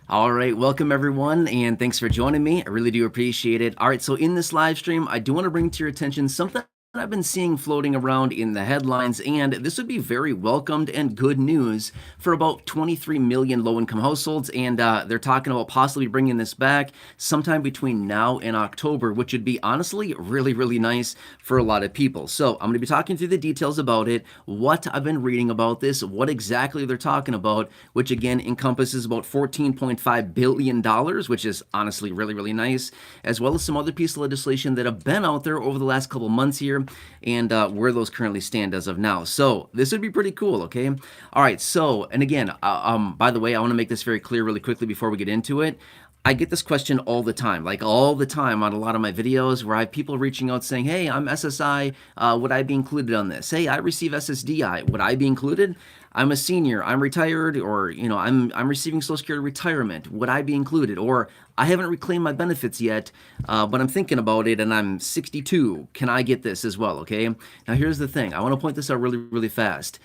All right, welcome everyone, and thanks for joining me. I really do appreciate it. All right, so in this live stream, I do want to bring to your attention something that I've been seeing floating around in the headlines, and this would be very welcomed and good news for about 23 million low-income households, and they're talking about possibly bringing this back sometime between now and October, which would be honestly really, really nice for a lot of people. So I'm going to be talking through the details about it, what I've been reading about this, what exactly they're talking about, which again encompasses about $14.5 billion, which is honestly really, really nice, as well as some other pieces of legislation that have been out there over the last couple months here and where those currently stand as of now. So this would be pretty cool, okay? All right, so, and again, by the way, I want to make this very clear really quickly before we get into it. I get this question all the time, like all the time on a lot of my videos where I have people reaching out saying, hey, I'm SSI, would I be included on this? Hey, I receive SSDI, would I be included? I'm a senior, I'm retired, or I'm receiving Social Security retirement. Would I be included? Or I haven't reclaimed my benefits yet, but I'm thinking about it, and I'm 62. Can I get this as well? Okay. Now here's the thing. I want to point this out really, really fast.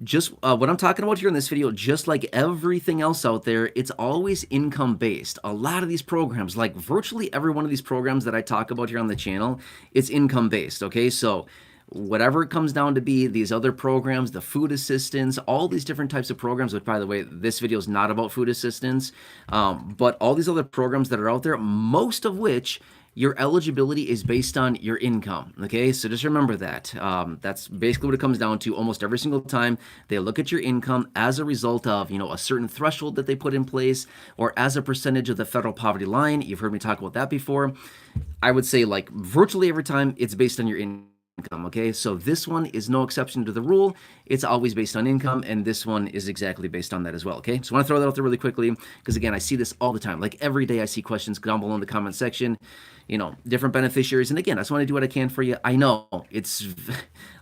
Just what I'm talking about here in this video, just like everything else out there, it's always income based. A lot of these programs, like virtually every one of these programs that I talk about here on the channel, it's income based. Okay, so whatever it comes down to be, these other programs, the food assistance, all these different types of programs, which by the way, this video is not about food assistance, but all these other programs that are out there, most of which your eligibility is based on your income. Okay, so just remember that. That's basically what it comes down to almost every single time. They look at your income as a result of, a certain threshold that they put in place or as a percentage of the federal poverty line. You've heard me talk about that before. I would say like virtually every time it's based on your income. Okay, so this one is no exception to the rule. It's always based on income, and this one is exactly based on that as well. Okay, so I want to throw that out there really quickly because again, I see this all the time. Like every day, I see questions down below in the comment section. Different beneficiaries, and again, I just want to do what I can for you. I know it's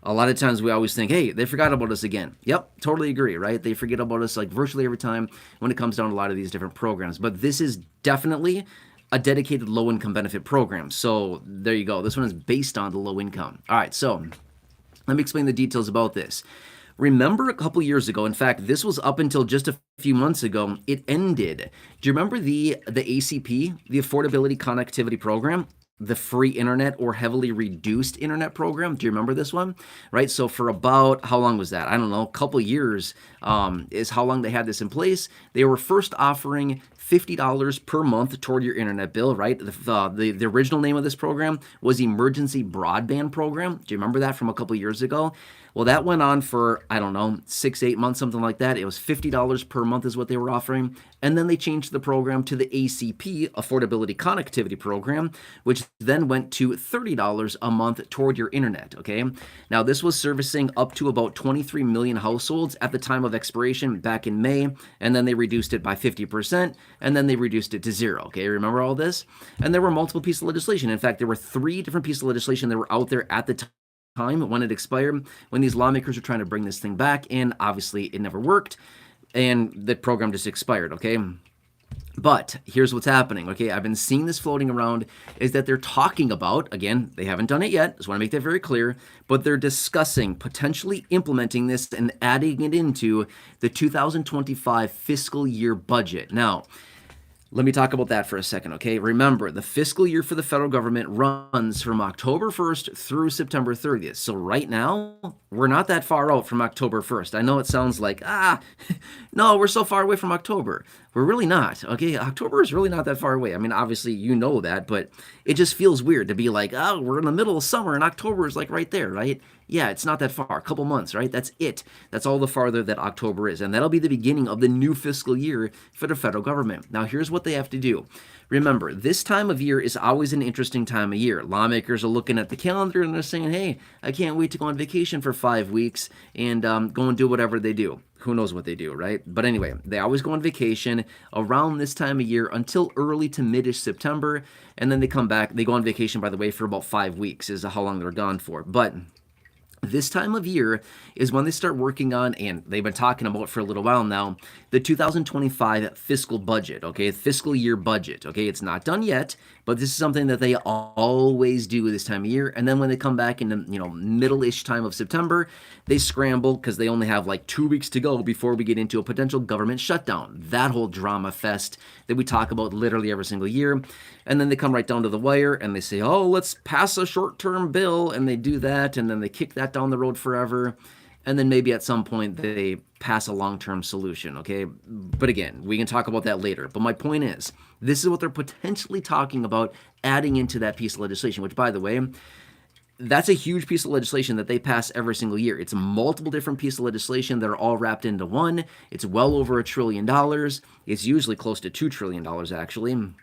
a lot of times we always think, hey, they forgot about us again. Yep, totally agree, right? They forget about us like virtually every time when it comes down to a lot of these different programs. But this is definitely a dedicated low-income benefit program. So there you go. This one is based on the low income. All right, so let me explain the details about this. Remember a couple years ago, in fact, this was up until just a few months ago, it ended. Do you remember the ACP, the Affordability Connectivity Program? The free internet or heavily reduced internet program. Do you remember this one? Right. So for about, how long was that? I don't know, a couple years is how long they had this in place. They were first offering $50 per month toward your internet bill, right? The original name of this program was Emergency Broadband Program. Do you remember that from a couple years ago? Well, that went on for, I don't know, 6-8 months, something like that. It was $50 per month is what they were offering. And then they changed the program to the ACP, Affordability Connectivity Program, which then went to $30 a month toward your internet, okay? Now, this was servicing up to about 23 million households at the time of expiration back in May, and then they reduced it by 50%, and then they reduced it to zero, okay? Remember all this? And there were multiple pieces of legislation. In fact, there were 3 different pieces of legislation that were out there at the time when it expired, when these lawmakers were trying to bring this thing back, and obviously it never worked, and the program just expired, okay? But here's what's happening, okay? I've been seeing this floating around, is that they're talking about, again, they haven't done it yet, just want to make that very clear, but they're discussing potentially implementing this and adding it into the 2025 fiscal year budget. Now, let me talk about that for a second, okay? Remember, the fiscal year for the federal government runs from October 1st through September 30th. So right now, we're not that far out from October 1st. I know it sounds like, no, we're so far away from October. We're really not, okay? October is really not that far away. I mean, obviously, you know that, but it just feels weird to be like, oh, we're in the middle of summer and October is like right there, right? Yeah, it's not that far, a couple months, right? That's it. That's all the farther that October is. And that'll be the beginning of the new fiscal year for the federal government. Now, here's what they have to do. Remember, this time of year is always an interesting time of year. Lawmakers are looking at the calendar and they're saying, hey, I can't wait to go on vacation for 5 weeks and go and do whatever they do. Who knows what they do, right? But anyway, they always go on vacation around this time of year until early to mid-ish September, and then they come back. They go on vacation, by the way, for about 5 weeks is how long they're gone for. But This time of year is when they start working on, and they've been talking about for a little while now, the 2025 fiscal budget, okay? Fiscal year budget, okay? It's not done yet, but this is something that they always do this time of year. And then when they come back in the, middle-ish time of September, they scramble because they only have like 2 weeks to go before we get into a potential government shutdown. That whole drama fest that we talk about literally every single year. And then they come right down to the wire and they say, oh, let's pass a short-term bill. And they do that, and then they kick that down the road forever. And then maybe at some point they pass a long-term solution, okay? But again, we can talk about that later. But my point is, this is what they're potentially talking about adding into that piece of legislation, which, by the way, that's a huge piece of legislation that they pass every single year. It's multiple different pieces of legislation that are all wrapped into one. It's well over $1 trillion. It's usually close to $2 trillion, actually.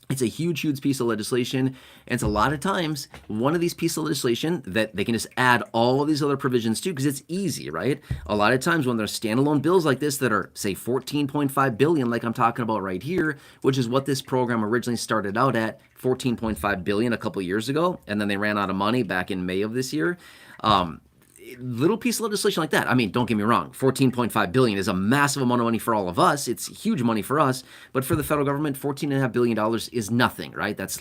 It's a huge, huge piece of legislation, and it's a lot of times one of these pieces of legislation that they can just add all of these other provisions to because it's easy, right? A lot of times when there's standalone bills like this that are, say, $14.5 billion, like I'm talking about right here, which is what this program originally started out at, $14.5 billion a couple years ago, and then they ran out of money back in May of this year. Little piece of legislation like that. I mean, don't get me wrong, $14.5 billion is a massive amount of money for all of us. It's huge money for us, but for the federal government, $14.5 billion is nothing, right? That's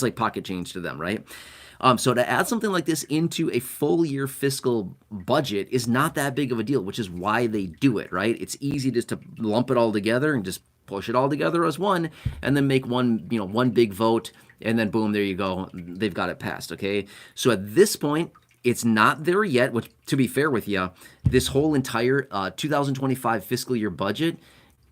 like pocket change to them, right? So to add something like this into a full year fiscal budget is not that big of a deal, which is why they do it, right? It's easy just to lump it all together and just push it all together as one, and then make one big vote, and then boom, there you go. They've got it passed, okay? So at this point, it's not there yet, which, to be fair with you, this whole entire 2025 fiscal year budget,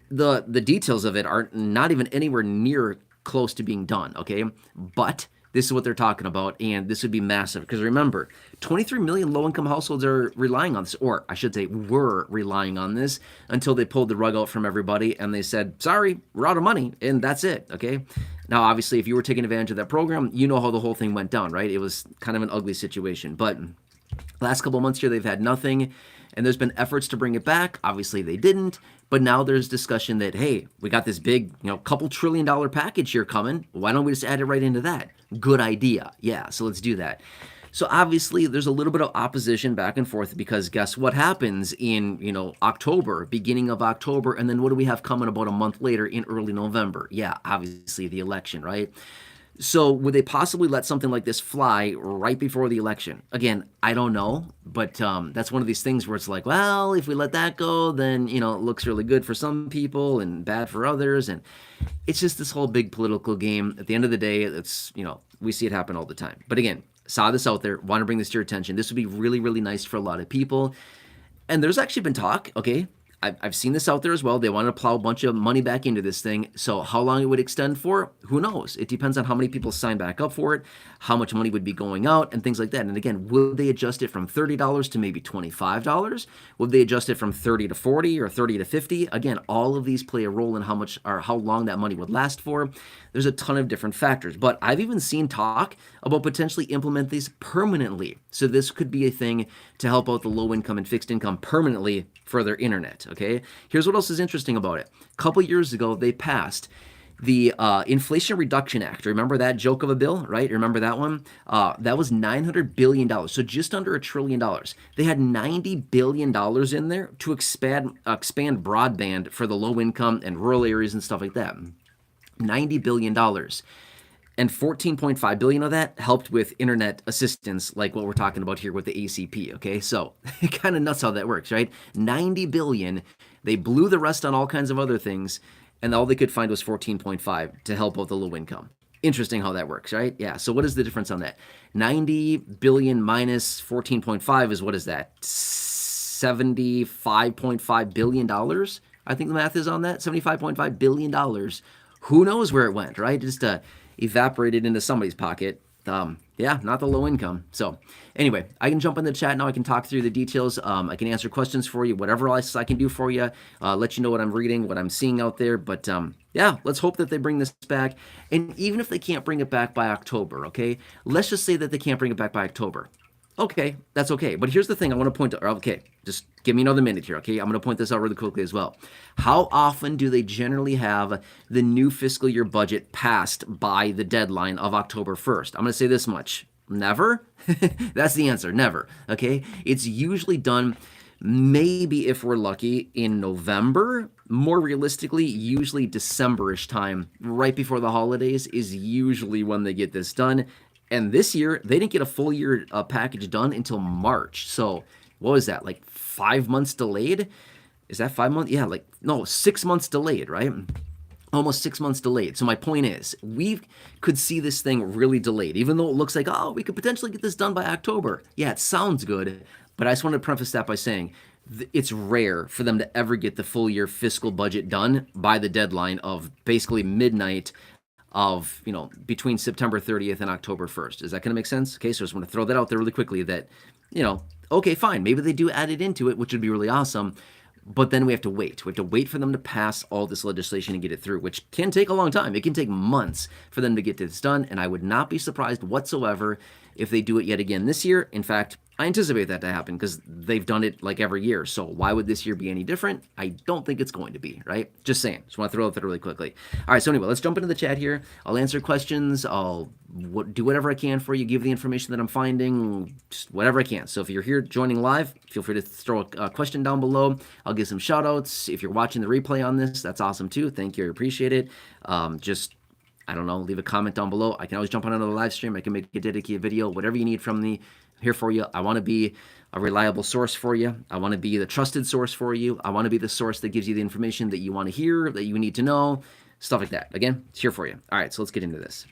the details of it are not even anywhere near close to being done, okay? But this is what they're talking about, and this would be massive. Because remember, 23 million low-income households are relying on this, or I should say were relying on this until they pulled the rug out from everybody and they said, sorry, we're out of money, and that's it, okay? Now, obviously, if you were taking advantage of that program, you know how the whole thing went down, right? It was kind of an ugly situation. But last couple of months here, they've had nothing, and there's been efforts to bring it back. Obviously, they didn't. But now there's discussion that, hey, we got this big, couple $1 trillion package here coming. Why don't we just add it right into that? Good idea. Yeah, so let's do that. So obviously, there's a little bit of opposition back and forth because guess what happens in, October, beginning of October, and then what do we have coming about a month later in early November? Yeah, obviously the election, right? So would they possibly let something like this fly right before the election? Again, I don't know, but that's one of these things where it's like, well, if we let that go, then, it looks really good for some people and bad for others. And it's just this whole big political game. At the end of the day, it's, we see it happen all the time. But again, saw this out there, want to bring this to your attention. This would be really, really nice for a lot of people. And there's actually been talk, okay? I've seen this out there as well. They want to plow a bunch of money back into this thing. So how long it would extend for, who knows? It depends on how many people sign back up for it, how much money would be going out, and things like that. And again, would they adjust it from $30 to maybe $25? Would they adjust it from 30 to 40 or 30 to 50? Again, all of these play a role in how much or how long that money would last for. There's a ton of different factors. But I've even seen talk about potentially implement these permanently. So this could be a thing to help out the low income and fixed income permanently for their internet, okay? Here's what else is interesting about it. A couple years ago, they passed the Inflation Reduction Act. Remember that joke of a bill, right? Remember that one? That was $900 billion, so just under $1 trillion. They had $90 billion in there to expand broadband for the low income and rural areas and stuff like that. $90 billion. And $14.5 billion of that helped with internet assistance, like what we're talking about here with the ACP, okay? So kind of nuts how that works, right? $90 billion. They blew the rest on all kinds of other things, and all they could find was 14.5 to help out the low income. Interesting how that works, right? Yeah, so what is the difference on that? 90 billion minus 14.5 is, what is that? $75.5 billion? I think the math is on that, $75.5 billion. Who knows where it went, right? Just evaporated into somebody's pocket. Yeah, not the low income. So anyway, I can jump in the chat now. I can talk through the details. I can answer questions for you, whatever else I can do for you, let you know what I'm reading, what I'm seeing out there. But yeah, let's hope that they bring this back. And even if they can't bring it back by October, okay, let's just say that they can't bring it back by October. Okay, that's okay. But here's the thing I want to point out. Okay, just give me another minute here, okay? I'm going to point this out really quickly as well. How often do they generally have the new fiscal year budget passed by the deadline of October 1st? I'm going to say this much. Never? That's the answer. Never. Okay. It's usually done maybe if we're lucky in November. More realistically, usually December-ish time, right before the holidays, is usually when they get this done. And this year, they didn't get a full year package done until March. So what was that? Like 5 months delayed? Is that 5 months? Yeah, like no, 6 months delayed, right? Almost 6 months delayed. So my point is, we could see this thing really delayed, even though it looks like, oh, we could potentially get this done by October. Yeah, it sounds good, but I just wanted to preface that by saying it's rare for them to ever get the full year fiscal budget done by the deadline of basically midnight of, between September 30th and October 1st. Is that going to make sense? Okay, so I just want to throw that out there really quickly that, okay, fine. Maybe they do add it into it, which would be really awesome. But then we have to wait. We have to wait for them to pass all this legislation and get it through, which can take a long time. It can take months for them to get this done, and I would not be surprised whatsoever if they do it yet again this year. In fact, I anticipate that to happen because they've done it like every year. So why would this year be any different? I don't think it's going to be, right? Just saying. Just want to throw it out there really quickly. All right, so anyway, let's jump into the chat here. I'll answer questions. I'll do whatever I can for you, give the information that I'm finding, just whatever I can. So if you're here joining live, feel free to throw a question down below. I'll give some shout outs. If you're watching the replay on this, that's awesome too. Thank you. I appreciate it. I don't know, leave a comment down below. I can always jump on another live stream. I can make a dedicated video, whatever you need from me. I'm here for you. I want to be a reliable source for you. I want to be the trusted source for you. I want to be the source that gives you the information that you want to hear, that you need to know, stuff like that. Again, it's here for you. All right, so let's get into this.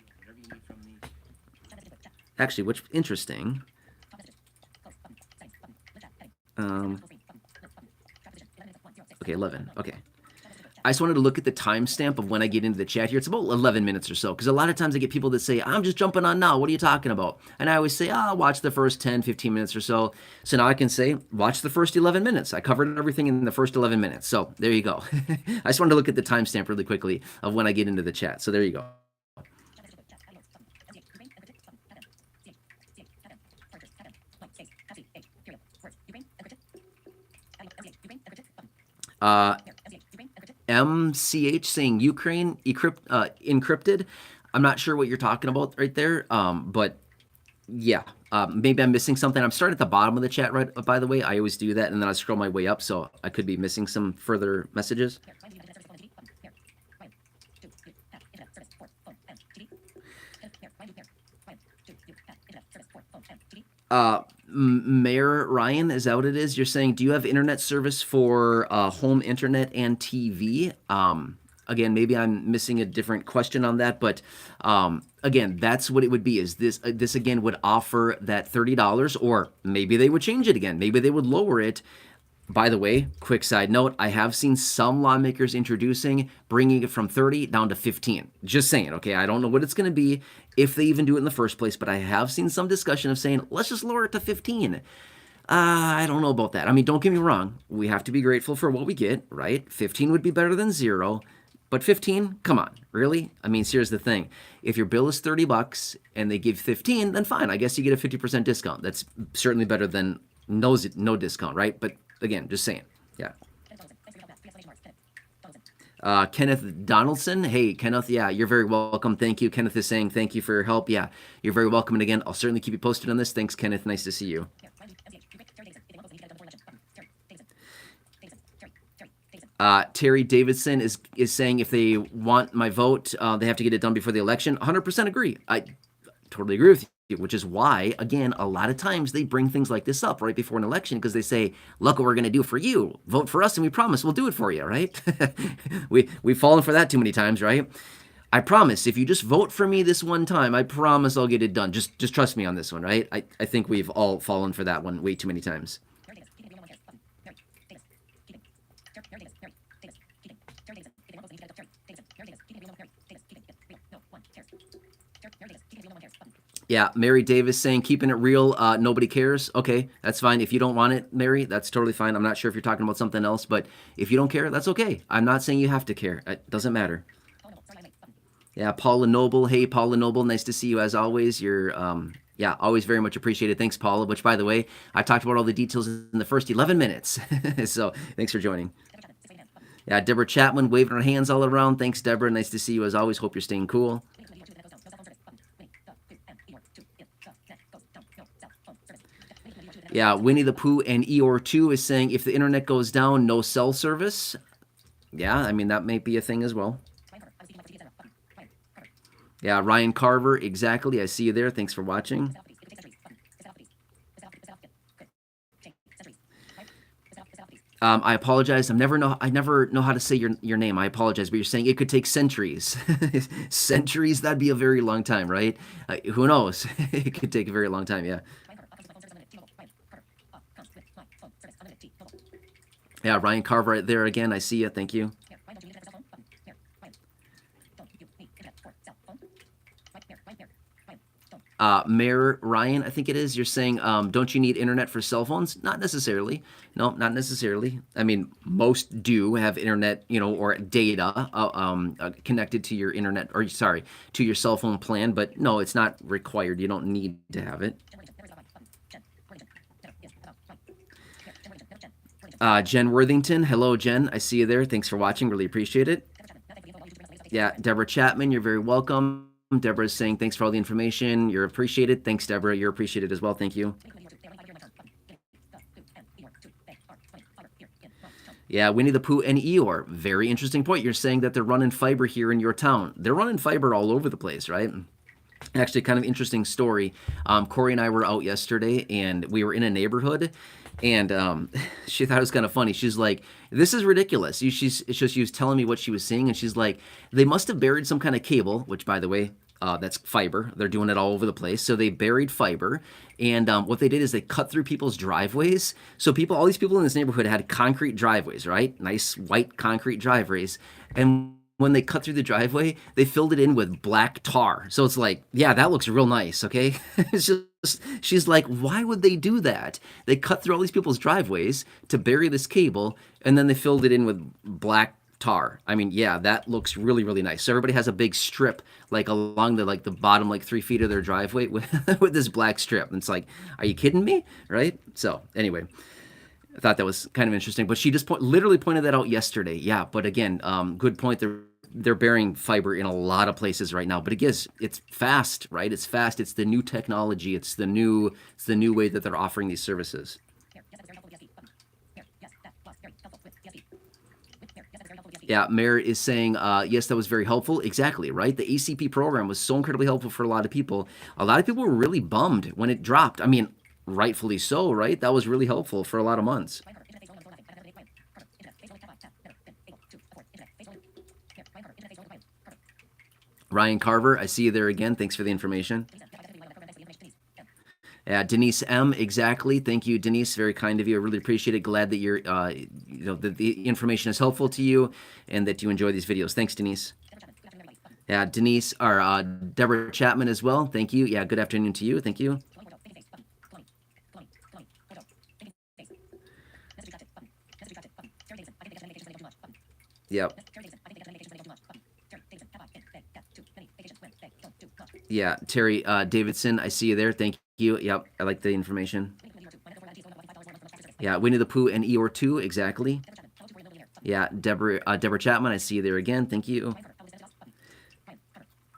Actually, what's interesting, okay, 11, okay. I just wanted to look at the timestamp of when I get into the chat here. It's about 11 minutes or so, because a lot of times I get people that say, I'm just jumping on now. What are you talking about? And I always say, watch the first 10, 15 minutes or so. So now I can say, watch the first 11 minutes. I covered everything in the first 11 minutes. So there you go. I just wanted to look at the timestamp really quickly of when I get into the chat. So there you go. MCH saying Ukraine encrypted. I'm not sure what you're talking about right there, but yeah, maybe I'm missing something. I'm starting at the bottom of the chat, right? By the way, I always do that, and then I scroll my way up, so I could be missing some further messages. Mayor Ryan, is that what it is? You're saying, do you have internet service for home internet and TV? Again, maybe I'm missing a different question on that, but again, that's what it would be. Is this again would offer that $30, or maybe they would change it again. Maybe they would lower it. By the way, quick side note, I have seen some lawmakers bringing it from 30 down to 15. Just saying, okay? I don't know what it's going to be if they even do it in the first place, but I have seen some discussion of saying, let's just lower it to 15. I don't know about that. I mean, don't get me wrong. We have to be grateful for what we get, right? 15 would be better than 0, but 15, come on, really? I mean, here's the thing. If your bill is $30 and they give 15, then fine. I guess you get a 50% discount. That's certainly better than no discount, right? But again, just saying. Yeah. Kenneth Donaldson. Hey, Kenneth. Yeah, you're very welcome. Thank you. Kenneth is saying thank you for your help. Yeah, you're very welcome. And again, I'll certainly keep you posted on this. Thanks, Kenneth. Nice to see you. Terry Davidson is saying if they want my vote, they have to get it done before the election. 100% agree. I totally agree with you, which is why, again, a lot of times they bring things like this up right before an election because they say, look what we're going to do for you. Vote for us and we promise we'll do it for you, right? We've fallen for that too many times, right? I promise if you just vote for me this one time, I promise I'll get it done. Just trust me on this one, right? I think we've all fallen for that one way too many times. Yeah, Mary Davis saying, keeping it real, nobody cares. Okay, that's fine. If you don't want it, Mary, that's totally fine. I'm not sure if you're talking about something else, but if you don't care, that's okay. I'm not saying you have to care. It doesn't matter. Yeah, Paula Noble. Hey, Paula Noble, nice to see you as always. You're, yeah, always very much appreciated. Thanks, Paula, which, by the way, I talked about all the details in the first 11 minutes. So thanks for joining. Yeah, Deborah Chapman waving her hands all around. Thanks, Deborah. Nice to see you as always. Hope you're staying cool. Yeah, Winnie the Pooh and Eeyore2 is saying if the internet goes down, no cell service. Yeah, I mean, that may be a thing as well. Yeah, Ryan Carver, exactly. I see you there. Thanks for watching. I apologize. I never know how to say your name. I apologize, but you're saying it could take centuries. Centuries? That'd be a very long time, right? Who knows? It could take a very long time. Yeah. Yeah, Ryan Carver right there again. I see you. Thank you. Mayor Ryan, I think it is. You're saying, don't you need internet for cell phones? Not necessarily. No, not necessarily. I mean, most do have internet, or data connected to your internet, or sorry, to your cell phone plan. But no, it's not required. You don't need to have it. Jen Worthington, hello, Jen. I see you there. Thanks for watching. Really appreciate it. Yeah, Deborah Chapman, you're very welcome. Deborah is saying thanks for all the information. You're appreciated. Thanks, Deborah. You're appreciated as well. Thank you. Yeah, Winnie the Pooh and Eeyore. Very interesting point. You're saying that they're running fiber here in your town. They're running fiber all over the place, right? Actually, kind of interesting story. Corey and I were out yesterday, and we were in a neighborhood, and she thought it was kind of funny. She's like, "This is ridiculous." She was telling me what she was seeing, and she's like, "They must have buried some kind of cable," which, by the way, that's fiber. They're doing it all over the place. So they buried fiber, and what they did is they cut through people's driveways. So all these people in this neighborhood had concrete driveways, right? Nice white concrete driveways, and when they cut through the driveway, they filled it in with black tar. So it's like, yeah, that looks real nice, okay? It's just, she's like, why would they do that? They cut through all these people's driveways to bury this cable, and then they filled it in with black tar. I mean, yeah, that looks really, really nice. So everybody has a big strip, like along the bottom, like 3 feet of their driveway with, with this black strip. And it's like, are you kidding me? Right? So anyway, I thought that was kind of interesting, but she just literally pointed that out yesterday. Yeah, but again, good point. They're burying fiber in a lot of places right now, but it's fast, right? It's fast. It's the new technology. It's the new way that they're offering these services. Yeah, Mayor is saying, yes, that was very helpful. Exactly, right? The ACP program was so incredibly helpful for a lot of people. A lot of people were really bummed when it dropped. I mean, rightfully so, right? That was really helpful for a lot of months. Ryan Carver, I see you there again. Thanks for the information. Denise M, exactly. Thank you, Denise. Very kind of you. I really appreciate it. Glad that you're, that the information is helpful to you and that you enjoy these videos. Thanks, Denise. Denise, or Deborah Chapman as well. Thank you. Yeah, good afternoon to you. Thank you. Yep. Yeah, Terry Davidson, I see you there. Thank you. Yep, I like the information. Yeah, Winnie the Pooh and Eeyore2, exactly. Yeah, Deborah Chapman, I see you there again. Thank you.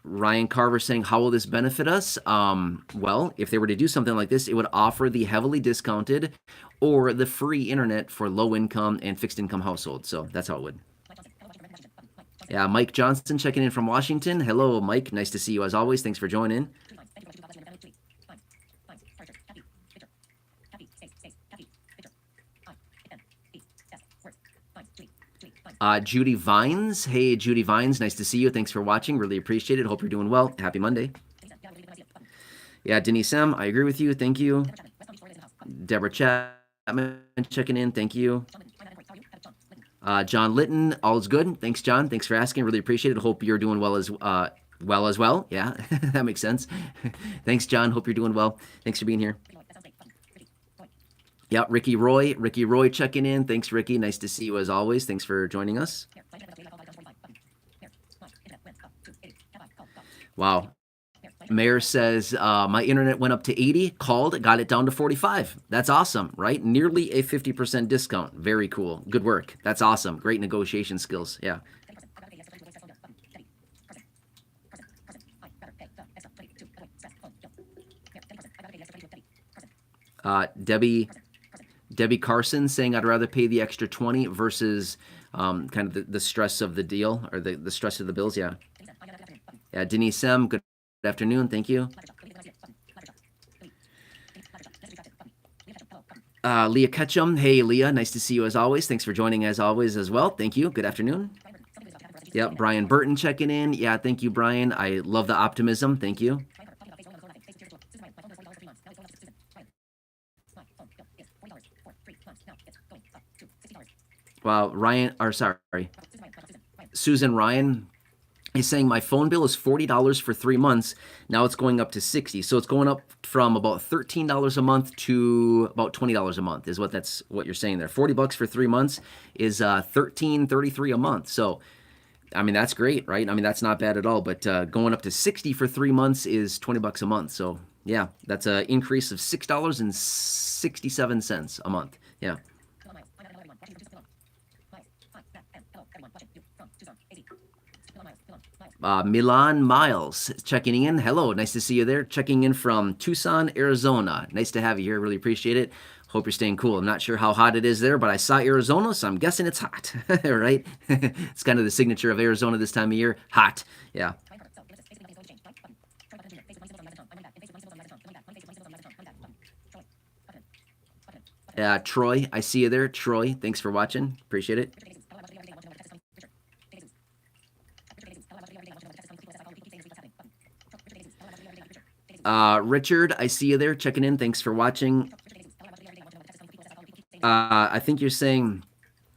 Ryan Carver saying, how will this benefit us? Well, if they were to do something like this, it would offer the heavily discounted or the free internet for low-income and fixed-income households. So that's how it would. Yeah, Mike Johnson checking in from Washington. Hello, Mike. Nice to see you as always. Thanks for joining. Judy Vines. Hey, Judy Vines. Nice to see you. Thanks for watching. Really appreciate it. Hope you're doing well. Happy Monday. Yeah, Denise M. I agree with you. Thank you. Deborah Chapman checking in. Thank you. John Litton, all is good. Thanks, John. Thanks for asking. Really appreciate it. Hope you're doing well as well. Yeah, that makes sense. Thanks, John. Hope you're doing well. Thanks for being here. Yeah, Ricky Roy checking in. Thanks, Ricky. Nice to see you as always. Thanks for joining us. Wow. Mayor says, my internet went up to 80, called, got it down to 45. That's awesome, right? Nearly a 50% discount. Very cool. Good work. That's awesome. Great negotiation skills. Yeah. Debbie Carson saying I'd rather pay the extra 20 versus kind of the stress of the deal or the stress of the bills. Yeah. Yeah. Denise M. Good afternoon. Thank you. Leah Ketchum. Hey, Leah. Nice to see you as always. Thanks for joining as always as well. Thank you. Good afternoon. Yep. Brian Burton checking in. Yeah. Thank you, Brian. I love the optimism. Thank you. Wow. Susan Ryan is saying my phone bill is $40 for 3 months. Now it's going up to $60. So it's going up from about $13 a month to about $20 a month is what you're saying there. $40 for 3 months is $13.33 a month. So I mean, that's great, right? I mean, that's not bad at all, but going up to $60 for 3 months is $20 a month. So yeah, that's an increase of $6.67 a month. Yeah. Milan Miles checking in. Hello, nice to see you there. Checking in from Tucson, Arizona. Nice to have you here. Really appreciate it. Hope you're staying cool. I'm not sure how hot it is there, but I saw Arizona, so I'm guessing it's hot, right? It's kind of the signature of Arizona this time of year. Hot, yeah. Troy, I see you there. Troy, thanks for watching. Appreciate it. Richard, I see you there checking in. Thanks for watching. I think you're saying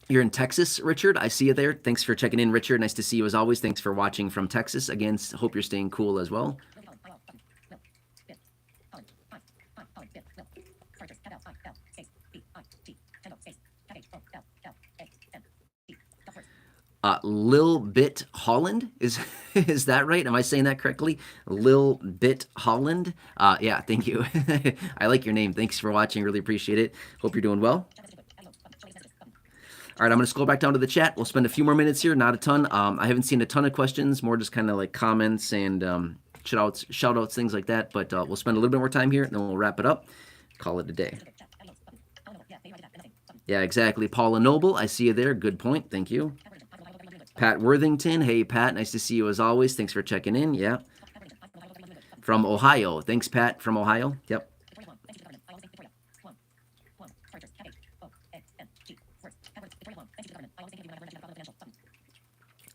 you're in Texas, Richard. I see you there. Thanks for checking in, Richard. Nice to see you as always. Thanks for watching from Texas. Again, hope you're staying cool as well. Lil Bit Holland, is that right? Am I saying that correctly? Lil Bit Holland. Yeah, thank you. I like your name. Thanks for watching. Really appreciate it. Hope you're doing well. All right, I'm going to scroll back down to the chat. We'll spend a few more minutes here, not a ton. I haven't seen a ton of questions, more just kind of like comments and shout outs, things like that. But we'll spend a little bit more time here, and then we'll wrap it up. Call it a day. Yeah, exactly. Paula Noble, I see you there. Good point. Thank you. Pat Worthington. Hey, Pat. Nice to see you as always. Thanks for checking in. Yeah. From Ohio. Thanks, Pat, from Ohio. Yep.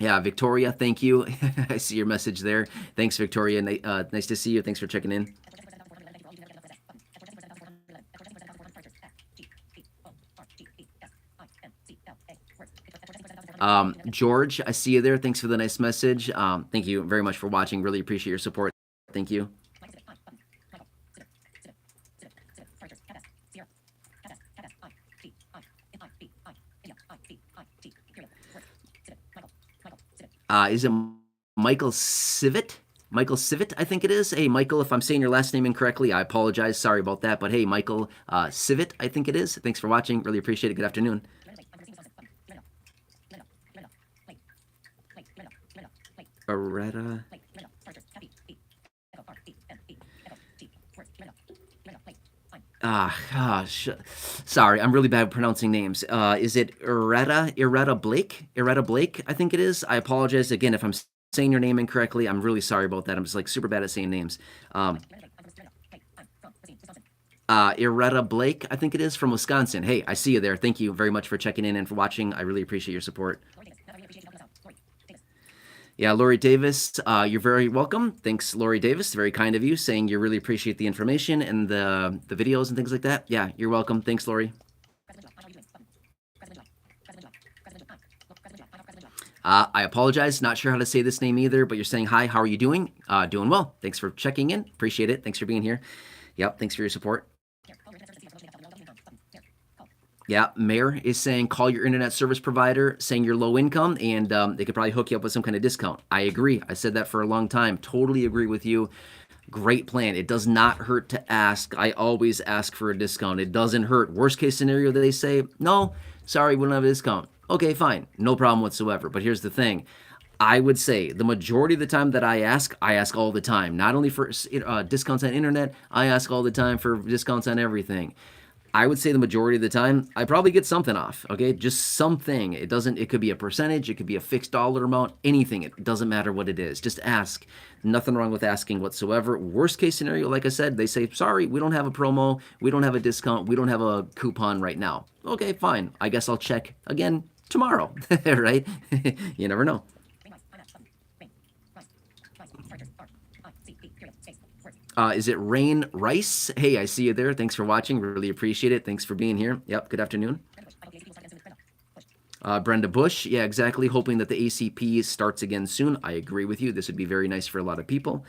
Yeah, Victoria, thank you. I see your message there. Thanks, Victoria. Nice to see you. Thanks for checking in. George, I see you there. Thanks for the nice message. Thank you very much for watching. Really appreciate your support. Thank you. Is it Michael Civet? Michael Civet, I think it is. Hey, Michael, if I'm saying your last name incorrectly, I apologize. Sorry about that. But hey, Michael Civet, I think it is. Thanks for watching. Really appreciate it. Good afternoon. Aretta. Sorry, I'm really bad at pronouncing names. Is it Iretta Blake? Iretta Blake, I think it is. I apologize again if I'm saying your name incorrectly. I'm really sorry about that. I'm just like super bad at saying names. Iretta Blake, I think it is, from Wisconsin. Hey, I see you there. Thank you very much for checking in and for watching. I really appreciate your support. Yeah, Lori Davis, you're very welcome. Thanks, Lori Davis. Very kind of you, saying you really appreciate the information and the videos and things like that. Yeah, you're welcome. Thanks, Lori. I apologize. Not sure how to say this name either, but you're saying hi. How are you doing? Doing well. Thanks for checking in. Appreciate it. Thanks for being here. Yep, thanks for your support. Yeah, Mayor is saying call your internet service provider, saying you're low income, and they could probably hook you up with some kind of discount. I agree. I said that for a long time. Totally agree with you. Great plan. It does not hurt to ask. I always ask for a discount. It doesn't hurt. Worst case scenario that they say, no, sorry, we don't have a discount. Okay, fine. No problem whatsoever. But here's the thing. I would say the majority of the time that I ask all the time. Not only for discounts on internet, I ask all the time for discounts on everything. I would say the majority of the time, I probably get something off, okay? Just something. It could be a percentage, it could be a fixed dollar amount, anything. It doesn't matter what it is. Just ask. Nothing wrong with asking whatsoever. Worst case scenario, like I said, they say, sorry, we don't have a promo, we don't have a discount, we don't have a coupon right now. Okay, fine. I guess I'll check again tomorrow, right? You never know. Is it Rain Rice? Hey, I see you there. Thanks for watching. Really appreciate it. Thanks for being here. Yep, good afternoon. Brenda Bush, yeah, exactly. Hoping that the ACP starts again soon. I agree with you. This would be very nice for a lot of people.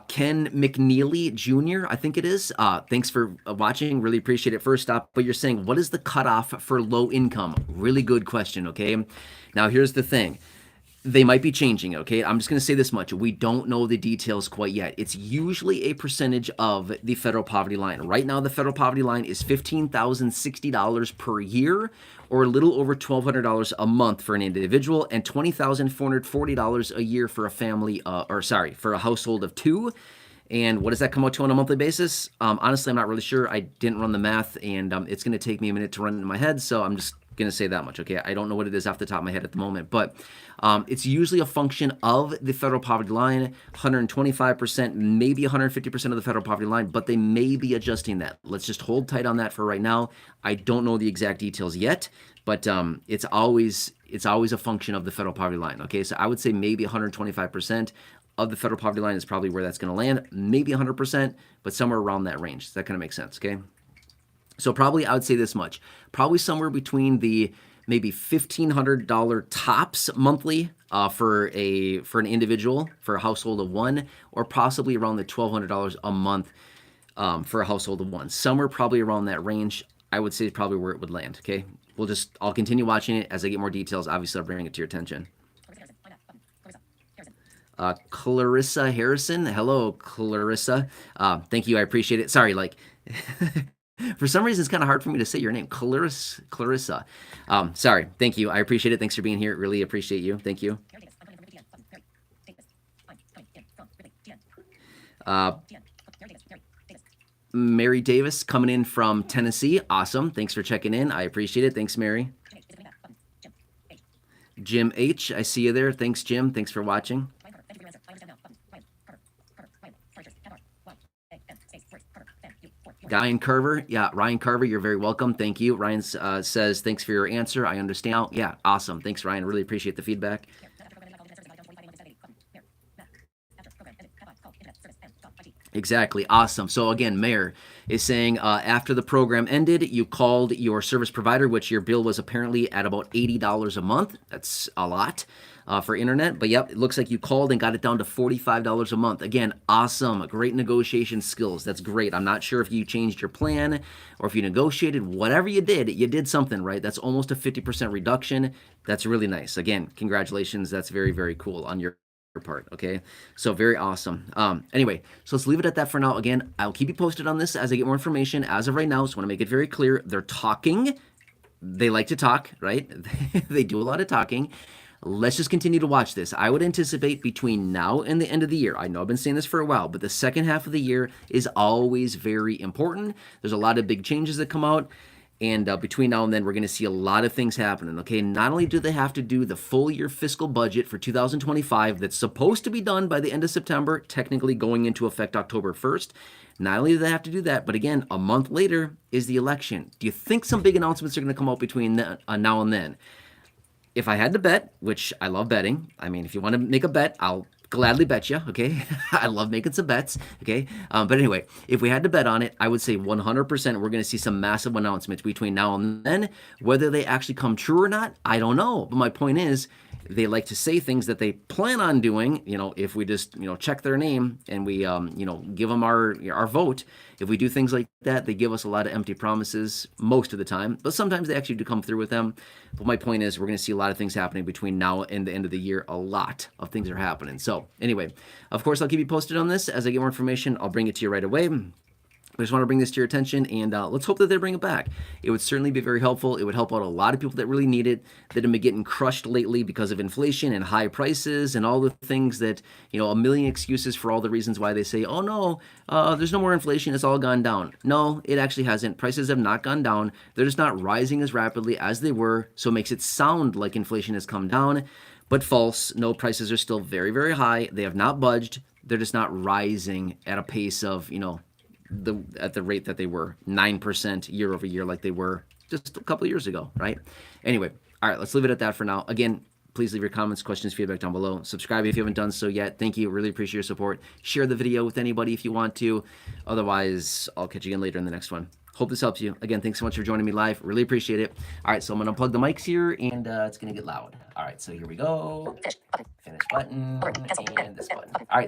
Ken McNeely Jr., I think it is. Thanks for watching. Really appreciate it. First off, but you're saying, what is the cutoff for low income? Really good question, okay? Now, here's the thing. They might be changing, okay? I'm just going to say this much. We don't know the details quite yet. It's usually a percentage of the federal poverty line. Right now, the federal poverty line is $15,060 per year, or a little over $1,200 a month for an individual, and $20,440 a year for a family, for a household of two. And what does that come out to on a monthly basis? Honestly, I'm not really sure. I didn't run the math, and it's going to take me a minute to run it in my head, so I'm just going to say that much, okay? I don't know what it is off the top of my head at the moment, but it's usually a function of the federal poverty line, 125%, maybe 150% of the federal poverty line, but they may be adjusting that. Let's just hold tight on that for right now. I don't know the exact details yet, but it's always a function of the federal poverty line, okay? So I would say maybe 125% of the federal poverty line is probably where that's going to land, maybe 100%, but somewhere around that range. Does that kind of make sense, okay? So probably I would say this much, probably somewhere between the maybe $1,500 tops monthly for an individual, for a household of one, or possibly around the $1,200 a month for a household of one. Somewhere probably around that range, I would say probably where it would land, okay? I'll continue watching it. As I get more details, obviously I'll bring it to your attention. Clarissa Harrison. Hello, Clarissa. Thank you. I appreciate it. Sorry, for some reason, it's kind of hard for me to say your name. Clarissa. Sorry. Thank you. I appreciate it. Thanks for being here. Really appreciate you. Thank you. Mary Davis coming in from Tennessee. Awesome. Thanks for checking in. I appreciate it. Thanks, Mary. Jim H., I see you there. Thanks, Jim. Thanks for watching. Ryan Carver. Yeah, Ryan Carver, you're very welcome. Thank you. Ryan says, thanks for your answer. I understand. Yeah, awesome. Thanks, Ryan. Really appreciate the feedback. Exactly. Awesome. So again, Mayor is saying after the program ended, you called your service provider, which your bill was apparently at about $80 a month. That's a lot for internet. But yep, it looks like you called and got it down to $45 a month. Again, awesome. Great negotiation skills. That's great. I'm not sure if you changed your plan or if you negotiated. Whatever you did something, right? That's almost a 50% reduction. That's really nice. Again, congratulations. That's very, very cool on your part. Okay, so very awesome. Anyway, so let's leave it at that for now. Again, I'll keep you posted on this as I get more information. As of right now, just want to make it very clear, they're talking. They like to talk, right? They do a lot of talking. Let's just continue to watch this. I would anticipate between now and the end of the year, I know I've been saying this for a while, but the second half of the year is always very important. There's a lot of big changes that come out. And between now and then, we're going to see a lot of things happening, okay? Not only do they have to do the full year fiscal budget for 2025 that's supposed to be done by the end of September, technically going into effect October 1st. Not only do they have to do that, but again, a month later is the election. Do you think some big announcements are going to come out between now and then? If I had to bet, which I love betting, I mean, if you want to make a bet, I'll gladly bet you, okay? I love making some bets, okay? But anyway, if we had to bet on it, I would say 100% we're going to see some massive announcements between now and then. Whether they actually come true or not, I don't know. But my point is, they like to say things that they plan on doing. You know, if we just, check their name and we, give them our vote. If we do things like that, they give us a lot of empty promises most of the time. But sometimes they actually do come through with them. But my point is, we're going to see a lot of things happening between now and the end of the year. A lot of things are happening. So anyway, of course, I'll keep you posted on this. As I get more information, I'll bring it to you right away. I just want to bring this to your attention, and let's hope that they bring it back. It would certainly be very helpful. It would help out a lot of people that really need it, that have been getting crushed lately because of inflation and high prices and all the things that, a million excuses for all the reasons why they say, oh no, there's no more inflation, it's all gone down. No, it actually hasn't. Prices have not gone down. They're just not rising as rapidly as they were, so it makes it sound like inflation has come down, but false. No, prices are still very, very high. They have not budged. They're just not rising at a pace of, at the rate that they were 9% year over year, like they were just a couple of years ago, right? Anyway, all right, let's leave it at that for now. Again, please leave your comments, questions, feedback down below. Subscribe if you haven't done so yet. Thank you. Really appreciate your support. Share the video with anybody if you want to. Otherwise, I'll catch you again later in the next one. Hope this helps you. Again, thanks so much for joining me live. Really appreciate it. All right, so I'm going to unplug the mics here, and it's going to get loud. All right, so here we go. Finish button, and this button. All right.